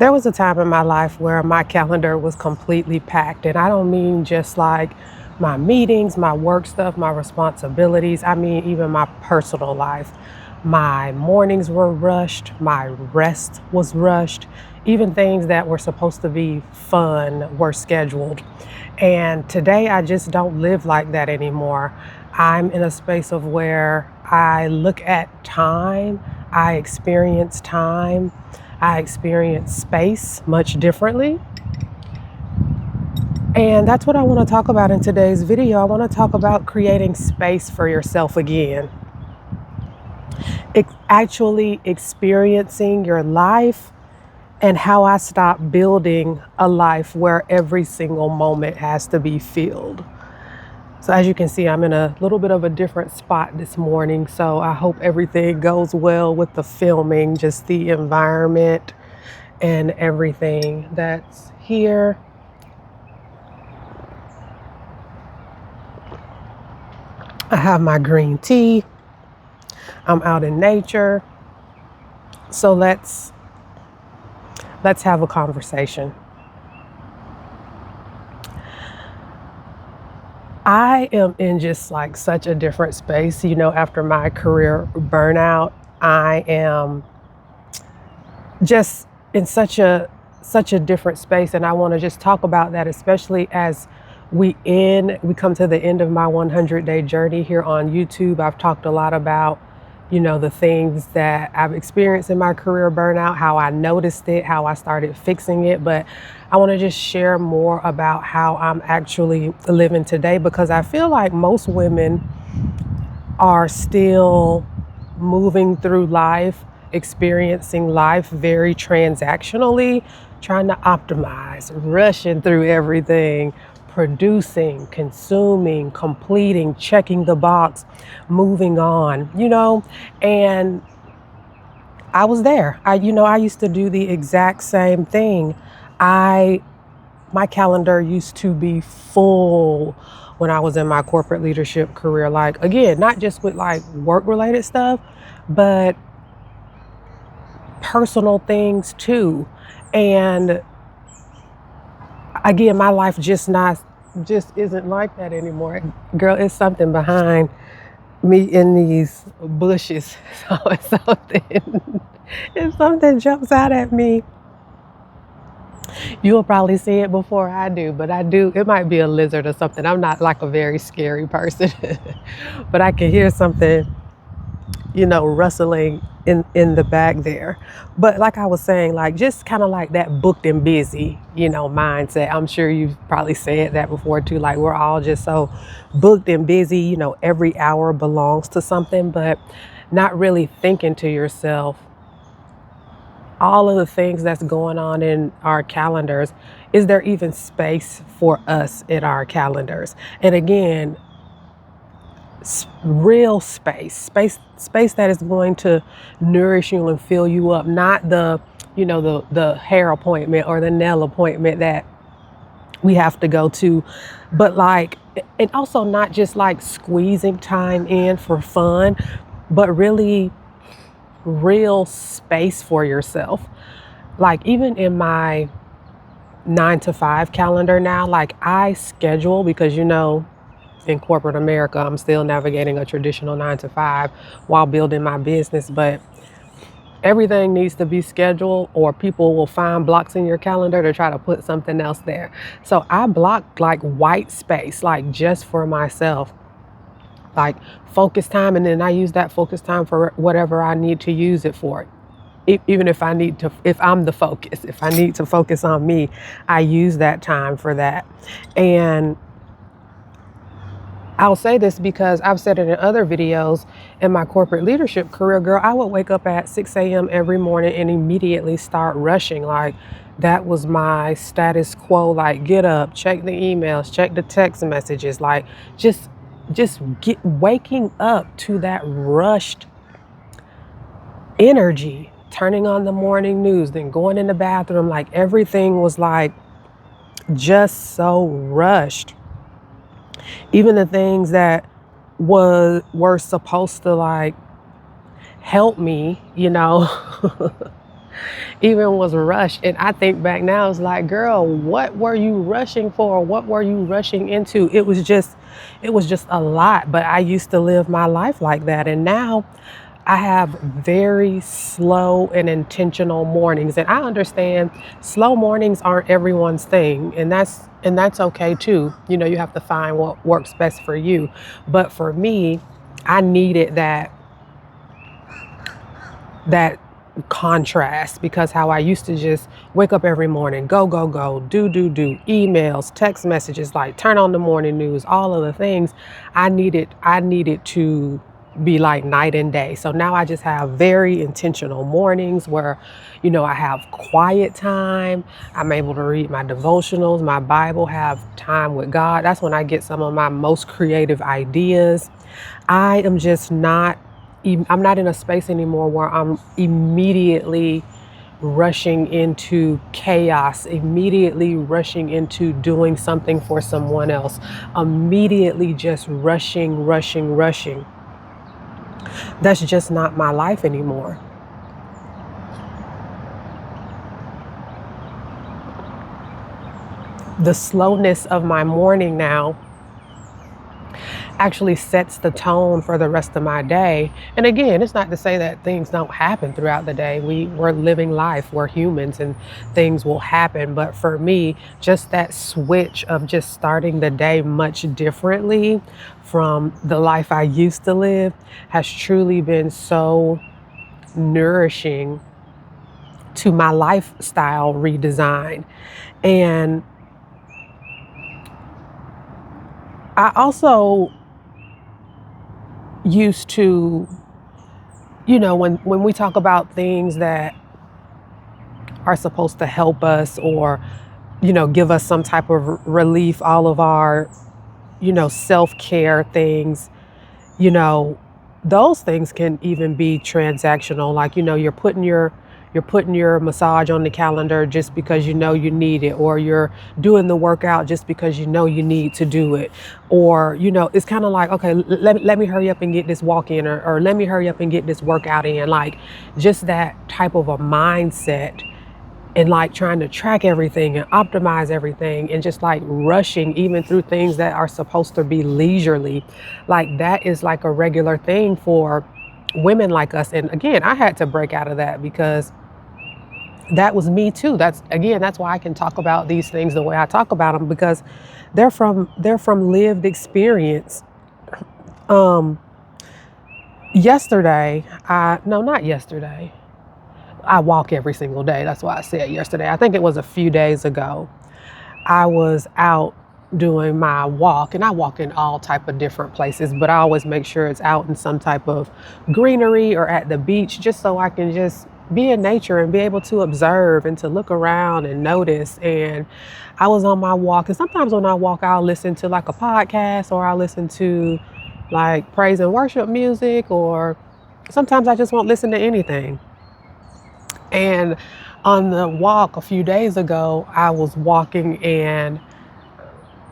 There was a time in my life where my calendar was completely packed, and I don't mean just like my meetings, my work stuff, my responsibilities. I mean, even my personal life. My mornings were rushed, my rest was rushed, even things that were supposed to be fun were scheduled. And today I just don't live like that anymore. I'm in a space of where I look at time, I experience time, I experience space much differently. And that's what I want to talk about in today's video. I want to talk about creating space for yourself again. Actually experiencing your life and how I stopped building a life where every single moment has to be filled. So as you can see, I'm in a little bit of a different spot this morning. So I hope everything goes well with the filming, just the environment and everything that's here. I have my green tea. I'm out in nature. So let's have a conversation. I am in just like such a different space, after my career burnout. I am just in such a different space, and I want to just talk about that, especially as we come to the end of my 100-day journey here on YouTube. I've talked a lot about the things that I've experienced in my career burnout, how I noticed it, how I started fixing it. But I want to just share more about how I'm actually living today, because I feel like most women are still moving through life, experiencing life very transactionally, trying to optimize, rushing through everything, producing, consuming, completing, checking the box, moving on, and I was there. I used to do the exact same thing. I My calendar used to be full when I was in my corporate leadership career. Like, again, not just with like work related stuff, but personal things too. And again, my life just isn't like that anymore. Girl, it's something behind me in these bushes. So it's something, if something jumps out at me, you'll probably see it before I do, but I do. It might be a lizard or something. I'm not like a very scary person, but I can hear something, rustling in the back there. But like I was saying, like just kind of like that booked and busy, mindset. I'm sure you've probably said that before too. Like we're all just so booked and busy, every hour belongs to something, but not really thinking to yourself, all of the things that's going on in our calendars, is there even space for us in our calendars? And again, real space that is going to nourish you and fill you up, not the hair appointment or the nail appointment that we have to go to, but like, and also not just like squeezing time in for fun, but really real space for yourself. Like even in my 9 to 5 calendar now, like I schedule, because in corporate America, I'm still navigating a traditional 9 to 5 while building my business, but everything needs to be scheduled or people will find blocks in your calendar to try to put something else there. So I block like white space, like just for myself, like focus time. And then I use that focus time for whatever I need to use it for. Even if if I'm the focus, if I need to focus on me, I use that time for that. And I'll say this because I've said it in other videos. In my corporate leadership career, girl, I would wake up at 6 a.m. every morning and immediately start rushing. Like that was my status quo. Like get up, check the emails, check the text messages, like just waking up to that rushed energy, turning on the morning news, then going in the bathroom. Like everything was like just so rushed. Even the things that were supposed to like help me, even was rushed. And I think back now, it's like, girl, what were you rushing for? What were you rushing into? It was just a lot. But I used to live my life like that. And now I have very slow and intentional mornings. And I understand slow mornings aren't everyone's thing. And that's okay too. You have to find what works best for you. But for me, I needed that contrast, because how I used to just wake up every morning, go, go, go, do, emails, text messages, like turn on the morning news, all of the things. I needed to be like night and day. So now I just have very intentional mornings where, I have quiet time. I'm able to read my devotionals, my Bible, have time with God. That's when I get some of my most creative ideas. I am just not, I'm not in a space anymore where I'm immediately rushing into chaos, immediately rushing into doing something for someone else, immediately just rushing, rushing, rushing. That's just not my life anymore. The slowness of my morning now actually sets the tone for the rest of my day. And again, it's not to say that things don't happen throughout the day. We're living life, we're humans, and things will happen. But for me, just that switch of just starting the day much differently from the life I used to live has truly been so nourishing to my lifestyle redesign. And I also used to, when we talk about things that are supposed to help us, or, give us some type of relief, all of our, self-care things, you know, those things can even be transactional. Like, you're putting your massage on the calendar just because you know you need it, or you're doing the workout just because you know you need to do it. Or, it's kind of like, okay, let me hurry up and get this walk in, or let me hurry up and get this workout in. Like, just that type of a mindset, and like trying to track everything and optimize everything, and just like rushing even through things that are supposed to be leisurely. Like, that is like a regular thing for women like us. And again, I had to break out of that, because that was me too. That's why I can talk about these things the way I talk about them, because they're from lived experience. Um, yesterday, I no, not yesterday. I walk every single day. That's why I said yesterday. I think it was a few days ago. I was out doing my walk, and I walk in all type of different places, but I always make sure it's out in some type of greenery or at the beach, just so I can just be in nature and be able to observe and to look around and notice. And I was on my walk, and sometimes when I walk, I'll listen to like a podcast, or I'll listen to like praise and worship music, or sometimes I just won't listen to anything. And on the walk a few days ago, I was walking, and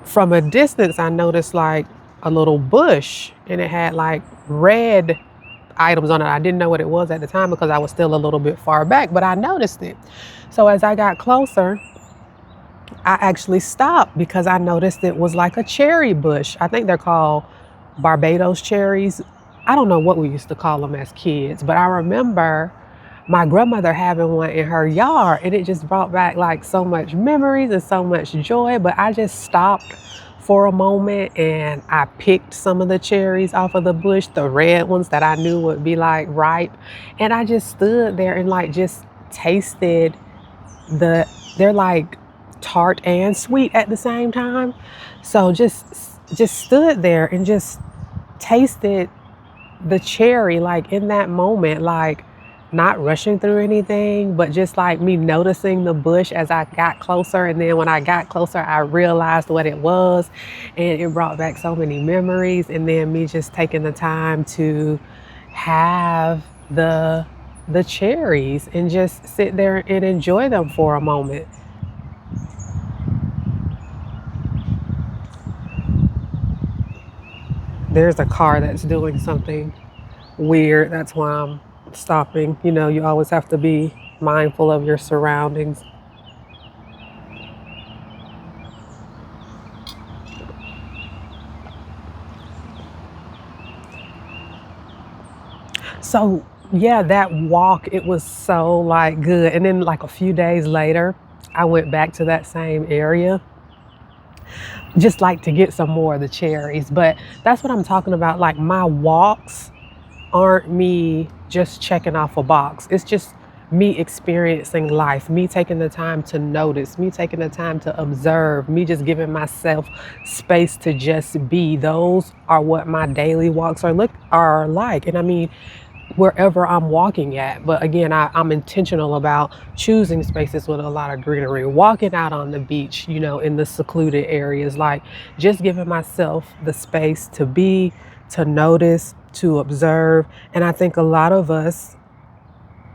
from a distance, I noticed like a little bush, and it had like red items on it. I didn't know what it was at the time because I was still a little bit far back, but I noticed it. So as I got closer, I actually stopped, because I noticed it was like a cherry bush. I think they're called Barbados cherries. I don't know what we used to call them as kids, but I remember my grandmother having one in her yard, and it just brought back like so much memories and so much joy. But I just stopped for a moment, and I picked some of the cherries off of the bush, the red ones that I knew would be like ripe. And I just stood there and like just tasted the, they're like tart and sweet at the same time. So just stood there and just tasted the cherry, like in that moment, like not rushing through anything, but just like me noticing the bush as I got closer. And then when I got closer, I realized what it was, and it brought back so many memories. And then me just taking the time to have the cherries and just sit there and enjoy them for a moment. There's a car that's doing something weird. That's why I'm stopping. You always have to be mindful of your surroundings. So yeah, that walk, it was so like good. And then like a few days later, I went back to that same area just like to get some more of the cherries. But that's what I'm talking about. Like my walks aren't me just checking off a box. It's just me experiencing life, me taking the time to notice, me taking the time to observe, me just giving myself space to just be. Those are what my daily walks are like. And I mean, wherever I'm walking at. But again, I'm intentional about choosing spaces with a lot of greenery, walking out on the beach, in the secluded areas, like just giving myself the space to be, to notice, to observe. And I think a lot of us,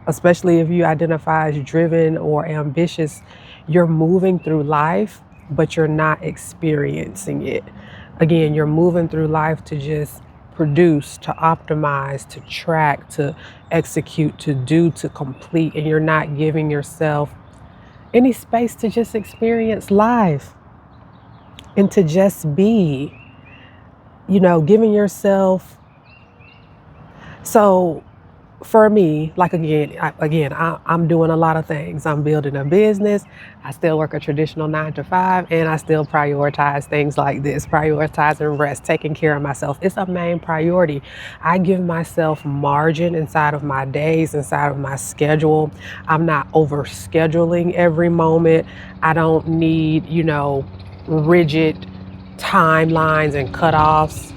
especially if you identify as driven or ambitious, you're moving through life, but you're not experiencing it. Again, you're moving through life to just produce, to optimize, to track, to execute, to do, to complete, and you're not giving yourself any space to just experience life and to just be, giving yourself. So for me, like I'm doing a lot of things. I'm building a business. I still work a traditional 9 to 5, and I still prioritize things like this, prioritizing rest, taking care of myself. It's a main priority. I give myself margin inside of my days, inside of my schedule. I'm not over scheduling every moment. I don't need, rigid timelines and cutoffs.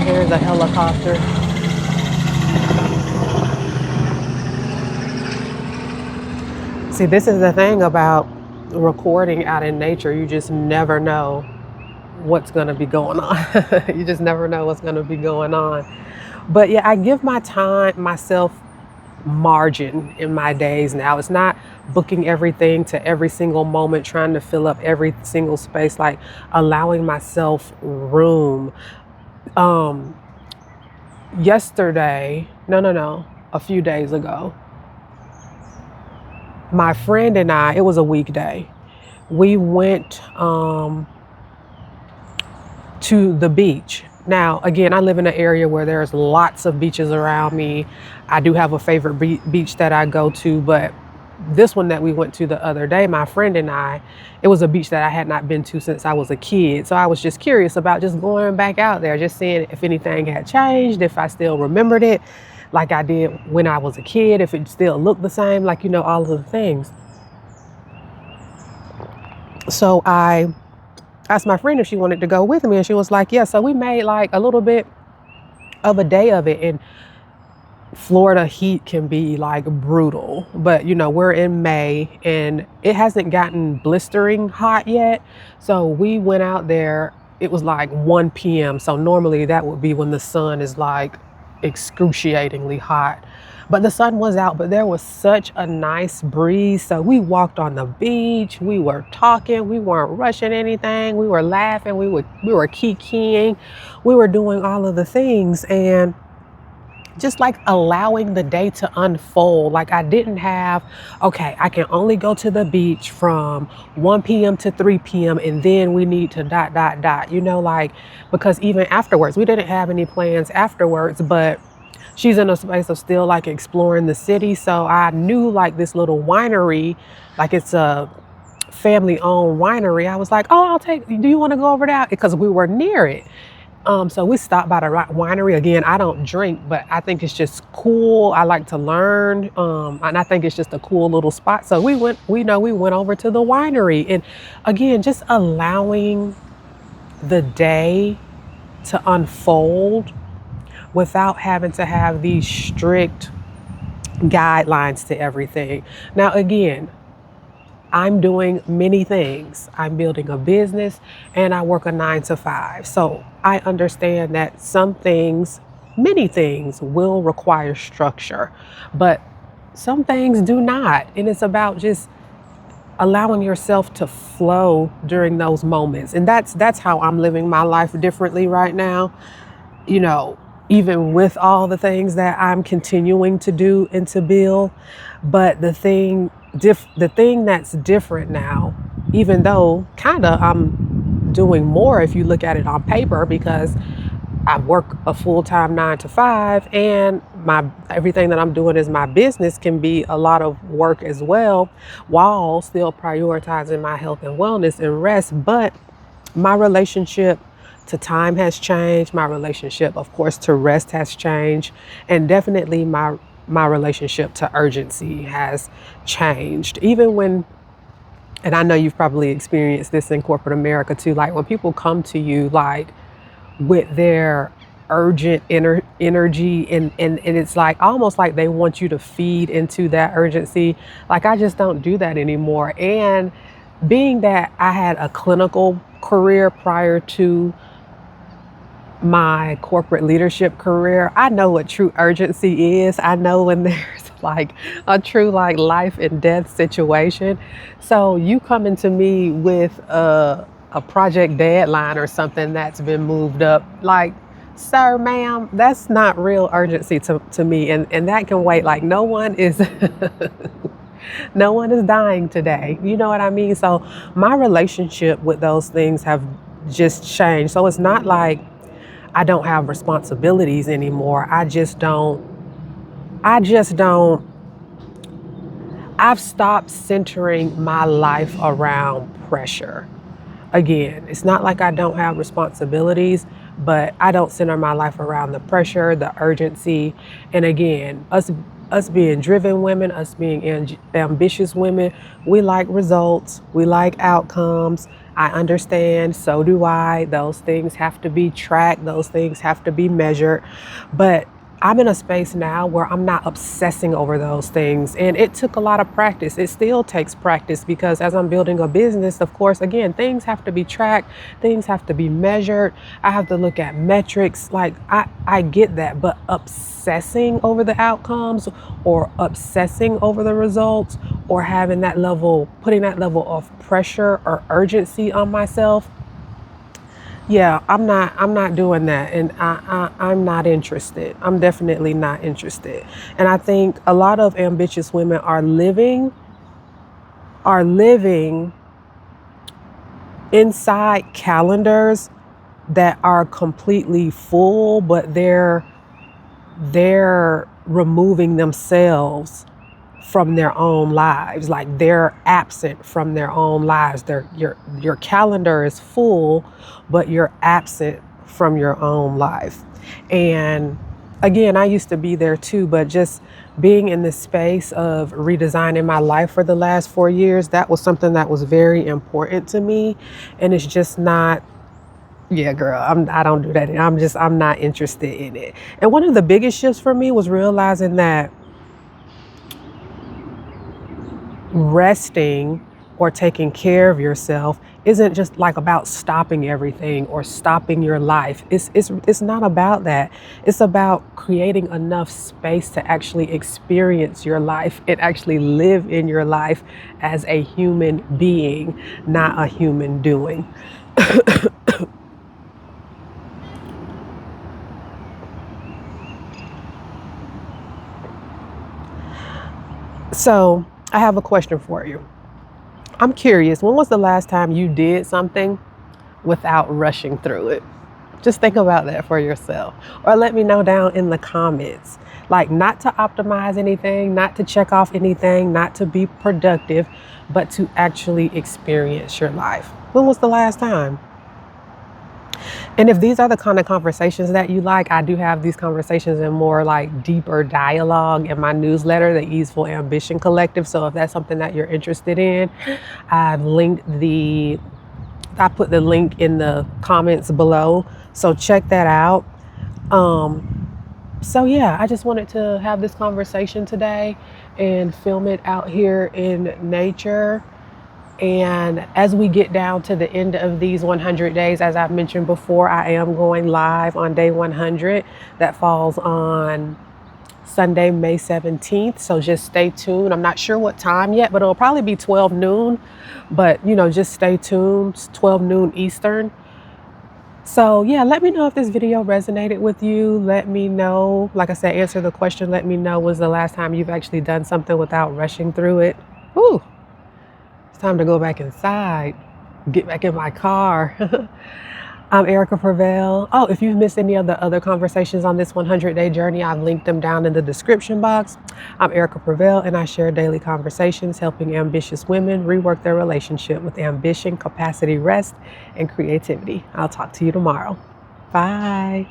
There's a helicopter. See, this is the thing about recording out in nature. You just never know what's going to be going on. You just never know what's going to be going on. But yeah, I give myself margin in my days now. It's not booking everything to every single moment, trying to fill up every single space, like allowing myself room. Um, Yesterday, no, a few days ago, my friend and I, it was a weekday, we went to the beach. Now, again, I live in an area where there's lots of beaches around me. I do have a favorite beach that I go to, but this one that we went to the other day, my friend and I, it was a beach that I had not been to since I was a kid. So I was just curious about just going back out there, just seeing if anything had changed, if I still remembered it like I did when I was a kid, if it still looked the same, like, all of the things. So I asked my friend if she wanted to go with me, and she was like, yeah. So we made like a little bit of a day of it. And Florida heat can be like brutal, but we're in May and it hasn't gotten blistering hot yet. So we went out there, it was like 1 p.m. So normally that would be when the sun is like excruciatingly hot. But the sun was out, but there was such a nice breeze. So we walked on the beach, we were talking, we weren't rushing anything, we were laughing, we were kikiing, we were doing all of the things, and just like allowing the day to unfold. Like I didn't have, okay, I can only go to the beach from 1 p.m. to 3 p.m. and then we need to dot, dot, dot, like, because even afterwards, we didn't have any plans afterwards, but she's in a space of still like exploring the city. So I knew like this little winery, like it's a family owned winery. I was like, oh, do you want to go over there? Because we were near it. So we stopped by the winery. Again, I don't drink, but I think it's just cool. I like to learn. And I think it's just a cool little spot. So we went over to the winery, and again, just allowing the day to unfold without having to have these strict guidelines to everything. Now, again, I'm doing many things. I'm building a business and I work a 9 to 5. So I understand that many things will require structure, but some things do not. And it's about just allowing yourself to flow during those moments. And that's how I'm living my life differently right now. even with all the things that I'm continuing to do and to build. But the thing that's different now, even though kind of I'm doing more if you look at it on paper, because I work a full-time 9 to 5, and my everything that I'm doing is my business can be a lot of work as well, while still prioritizing my health and wellness and rest. But my relationship to time has changed. My relationship, of course, to rest has changed, and definitely my relationship to urgency has changed. Even when, and I know you've probably experienced this in corporate America too, like when people come to you like with their urgent energy, and it's like almost like they want you to feed into that urgency. Like I just don't do that anymore. And being that I had a clinical career prior to my corporate leadership career, I know what true urgency is. I know when there's like a true like life and death situation. So you coming to me with a project deadline or something that's been moved up, like, sir, ma'am, that's not real urgency to me. And that can wait. Like no one is no one is dying today. You know what I mean? So my relationship with those things have just changed. So it's not like I don't have responsibilities anymore. I just don't, I've stopped centering my life around pressure. Again, it's not like I don't have responsibilities, but I don't center my life around the pressure, the urgency. And again, us being driven women, us being ambitious women, we like results, we like outcomes. I understand, so do I. Those things have to be tracked, those things have to be measured. But I'm in a space now where I'm not obsessing over those things. And it took a lot of practice. It still takes practice because as I'm building a business, of course, again, things have to be tracked, things have to be measured. I have to look at metrics. Like I get that, but obsessing over the outcomes or obsessing over the results or having that level, putting that level of pressure or urgency on myself, yeah, I'm not doing that, and I'm not interested. I'm definitely not interested. And I think a lot of ambitious women are living inside calendars that are completely full, but they're removing themselves from their own lives. Like they're absent from their own lives. Your calendar is full, but you're absent from your own life. And again, I used to be there too, but just being in the space of redesigning my life for the last 4 years, that was something that was very important to me. And it's just not, yeah, girl, I don't do that. I'm not interested in it. And one of the biggest shifts for me was realizing that resting or taking care of yourself isn't just like about stopping everything or stopping your life. It's not about that. It's about creating enough space to actually experience your life and actually live in your life as a human being, not a human doing. So I have a question for you. I'm curious, when was the last time you did something without rushing through it? Just think about that for yourself. Or let me know down in the comments. Like, not to optimize anything, not to check off anything, not to be productive, but to actually experience your life. When was the last time? And if these are the kind of conversations that you like, I do have these conversations in more like deeper dialogue in my newsletter, the Easeful Ambition Collective. So if that's something that you're interested in, I've linked the I put the link in the comments below. So check that out. Um, so yeah, I just wanted to have this conversation today and film it out here in nature. And as we get down to the end of these 100 days, as I've mentioned before, I am going live on day 100. That falls on Sunday, May 17th. So just stay tuned. I'm not sure what time yet, but it'll probably be 12 noon. But, just stay tuned. It's 12 noon Eastern. So yeah, let me know if this video resonated with you. Let me know, like I said, answer the question. Let me know when's the last time you've actually done something without rushing through it. Ooh, it's time to go back inside, get back in my car. I'm Erica Prevail. Oh, if you've missed any of the other conversations on this 100-day journey, I've linked them down in the description box. I'm Erica Prevail, and I share daily conversations helping ambitious women rework their relationship with ambition, capacity, rest, and creativity. I'll talk to you tomorrow. Bye.